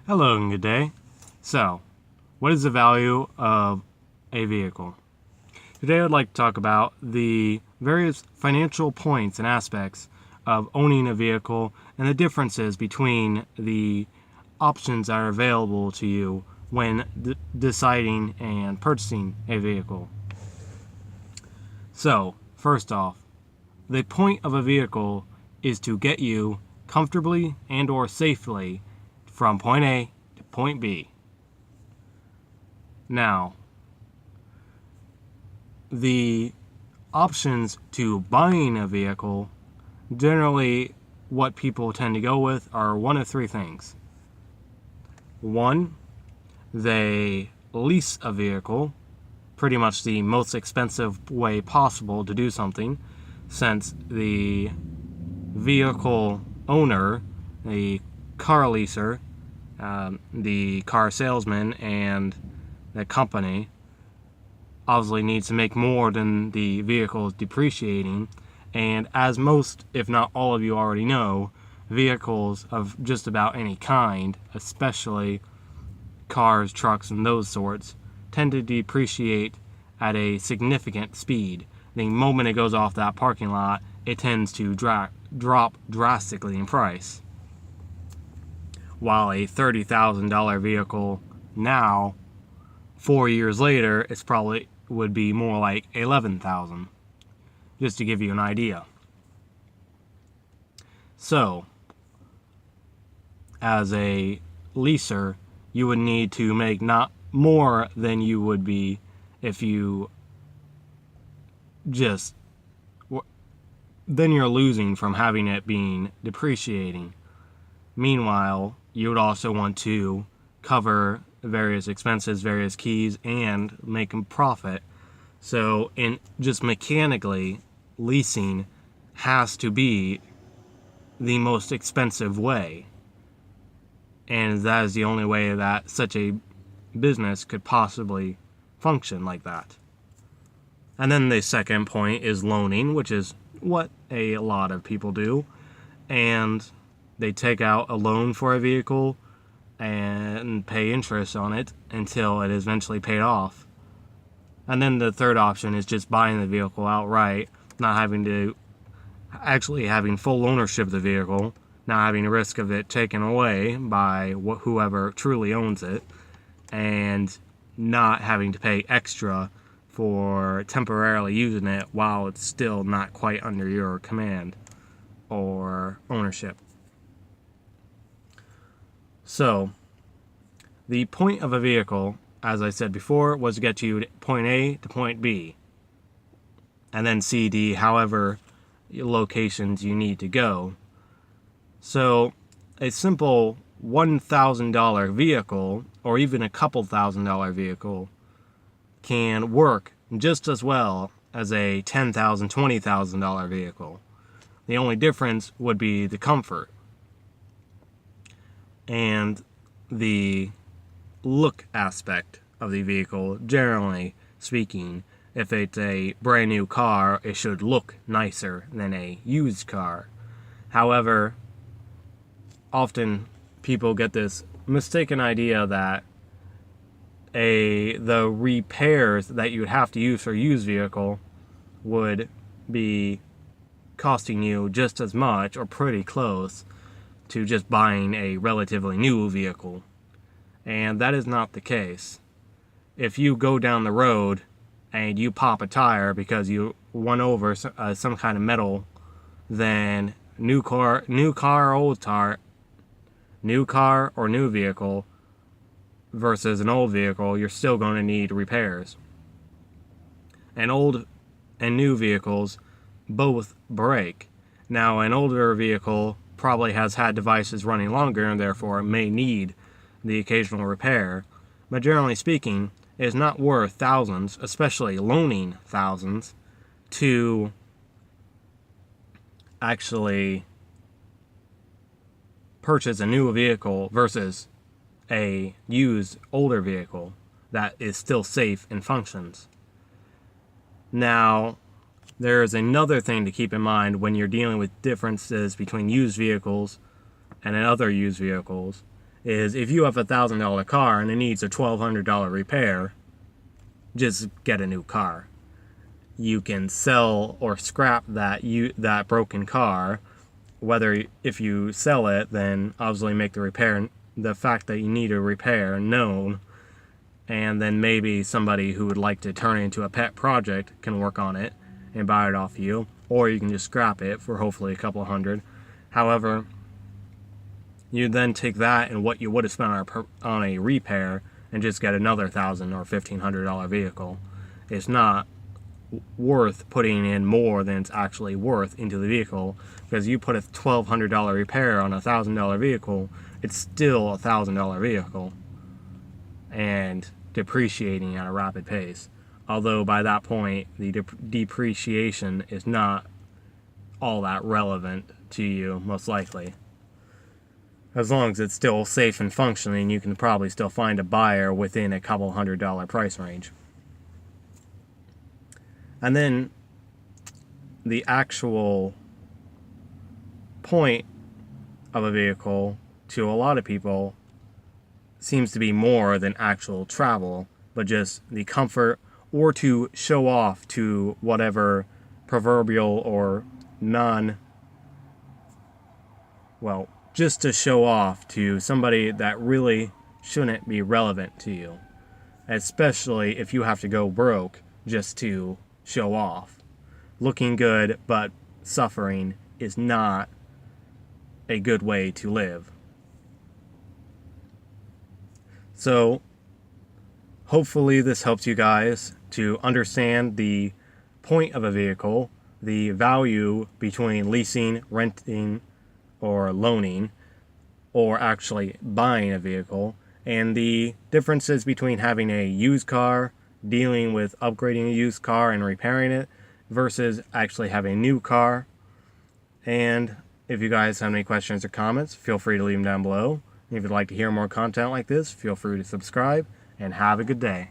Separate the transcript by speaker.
Speaker 1: Hello and good day. So, what is the value of a vehicle? Today I'd like to talk about the various financial points and aspects of owning a vehicle and the differences between the options that are available to you when deciding and purchasing a vehicle. So, first off, the point of a vehicle is to get you comfortably and or safely from point A to point B. Now, the options to buying a vehicle, generally what people tend to go with are one of three things. One, they lease a vehicle, pretty much the most expensive way possible to do something, since the vehicle owner, the car leaser, the car salesman, and the company obviously needs to make more than the vehicle is depreciating. And as most, if not all of you already know, vehicles of just about any kind, especially cars, trucks, and those sorts, tend to depreciate at a significant speed. The moment it goes off that parking lot, it tends to drop drastically in price. While a $30,000 vehicle now, 4 years later, it's probably would be more like $11,000, just to give you an idea. So, as a leaser, you would need to make not more than you would be if you just, then you're losing from having it being depreciating. Meanwhile, you would also want to cover various expenses, various keys, and make a profit. So, in just mechanically, leasing has to be the most expensive way. And that is the only way that such a business could possibly function like that. And then the second point is loaning, which is what a lot of people do. And they take out a loan for a vehicle and pay interest on it until it is eventually paid off. And then the third option is just buying the vehicle outright, not having full ownership of the vehicle, not having the risk of it taken away by whoever truly owns it, and not having to pay extra for temporarily using it while it's still not quite under your command or ownership. So, the point of a vehicle, as I said before, was to get you to point A to point B, and then C, D, however locations you need to go. So, a simple $1,000 vehicle, or even a couple $1,000 vehicle, can work just as well as a $10,000, $20,000 vehicle. The only difference would be the comfort and the look aspect of the vehicle. Generally speaking, if it's a brand new car, it should look nicer than a used car. However, often people get this mistaken idea that the repairs that you'd have to use for a used vehicle would be costing you just as much or pretty close to just buying a relatively new vehicle. And that is not the case. If you go down the road and you pop a tire because you won over some kind of metal, then new car or new vehicle versus an old vehicle, you're still going to need repairs. And old and new vehicles both break. Now, an older vehicle probably has had devices running longer and therefore may need the occasional repair, but generally speaking, it is not worth thousands, especially loaning thousands, to actually purchase a new vehicle versus a used older vehicle that is still safe and functions. Now, there's another thing to keep in mind when you're dealing with differences between used vehicles and other used vehicles, is if you have a $1,000 car and it needs a $1,200 repair, just get a new car. You can sell or scrap that broken car. Whether if you sell it, then obviously make the repair, the fact that you need a repair known, and then maybe somebody who would like to turn it into a pet project can work on it and buy it off you, or you can just scrap it for hopefully a couple hundred. However, you then take that and what you would have spent on a repair and just get another $1,000 or $1,500 vehicle. It's not worth putting in more than it's actually worth into the vehicle, because you put a $1,200 repair on a $1,000 vehicle, it's still a $1,000 vehicle and depreciating at a rapid pace. Although by that point, the depreciation is not all that relevant to you, most likely. As long as it's still safe and functioning, you can probably still find a buyer within a couple $100 price range. And then the actual point of a vehicle to a lot of people seems to be more than actual travel, but just the comfort, or to show off to whatever proverbial or just to show off to somebody that really shouldn't be relevant to you, especially if you have to go broke just to show off. Looking good but suffering is not a good way to live. So hopefully this helps you guys to understand the point of a vehicle, the value between leasing, renting, or loaning, or actually buying a vehicle, and the differences between having a used car, dealing with upgrading a used car and repairing it, versus actually having a new car. And if you guys have any questions or comments, feel free to leave them down below. If you'd like to hear more content like this, feel free to subscribe, and have a good day.